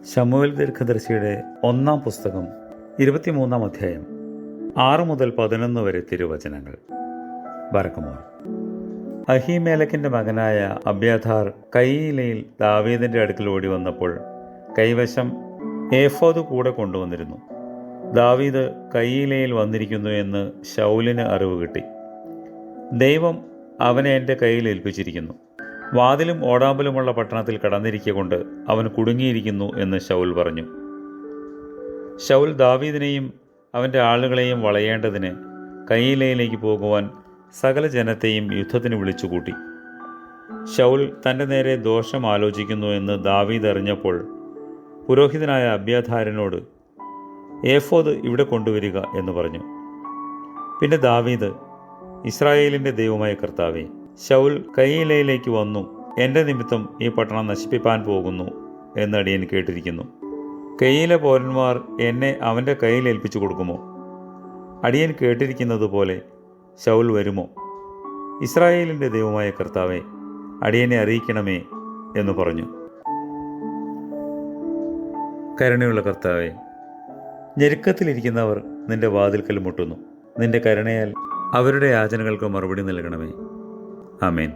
ശമൂവേൽ ദീർഘദർശിയുടെ 1-ാം പുസ്തകം 23-ാം അധ്യായം 6 മുതൽ 11 വരെ തിരുവചനങ്ങൾ. ബർക്കമോർ. അഹീമേലെക്കിന്റെ മകനായ അബ്യാഥാർ കയീലയിൽ ദാവീദിന്റെ അടുക്കൽ ഓടി വന്നപ്പോൾ കൈവശം ഏഫോദ് കൂടെ കൊണ്ടുവന്നിരുന്നു. ദാവീദ് കയീലയിൽ വന്നിരിക്കുന്നു എന്ന് ശൗലിന് അറിവ് കിട്ടി. ദൈവം അവനെ എൻ്റെ കയ്യിൽ ഏൽപ്പിച്ചിരിക്കുന്നു. വാതിലും ഓടാമ്പലുമുള്ള പട്ടണത്തിൽ കടന്നിരിക്കൊണ്ട് അവൻ കുടുങ്ങിയിരിക്കുന്നു എന്ന് ശൗൽ പറഞ്ഞു. ശൗൽ ദാവീദിനെയും അവൻ്റെ ആളുകളെയും വളയേണ്ടതിന് കയീലയിലേക്ക് പോകുവാൻ സകല ജനത്തെയും യുദ്ധത്തിന് വിളിച്ചുകൂട്ടി. ശൗൽ തൻ്റെ നേരെ ദോഷം ആലോചിക്കുന്നു എന്ന് ദാവീദ് അറിഞ്ഞപ്പോൾ പുരോഹിതനായ അബ്യാഥാരിനോട് ഏഫോദ് ഇവിടെ കൊണ്ടുവരിക എന്ന് പറഞ്ഞു. പിന്നെ ദാവീദ്, ഇസ്രായേലിൻ്റെ ദൈവമായ കർത്താവേ, ശൗൽ കയീലയിലേക്ക് വന്നു എൻ്റെ നിമിത്തം ഈ പട്ടണം നശിപ്പിപ്പാൻ പോകുന്നു എന്ന് അടിയൻ കേട്ടിരിക്കുന്നു. കയീല പൗരന്മാർ എന്നെ അവൻ്റെ കയ്യിൽ ഏൽപ്പിച്ചു കൊടുക്കുമോ? അടിയൻ കേട്ടിരിക്കുന്നത് പോലെ ശൗൽ വരുമോ? ഇസ്രായേലിൻ്റെ ദൈവമായ കർത്താവേ, അടിയനെ അറിയിക്കണമേ എന്ന് പറഞ്ഞു. കരുണയുള്ള കർത്താവേ, ഞെരുക്കത്തിലിരിക്കുന്നവർ നിന്റെ വാതിൽക്കൽ മുട്ടുന്നു. നിന്റെ കരുണയാൽ അവരുടെ യാചനകൾക്ക് മറുപടി നൽകണമേ. ആമേൻ.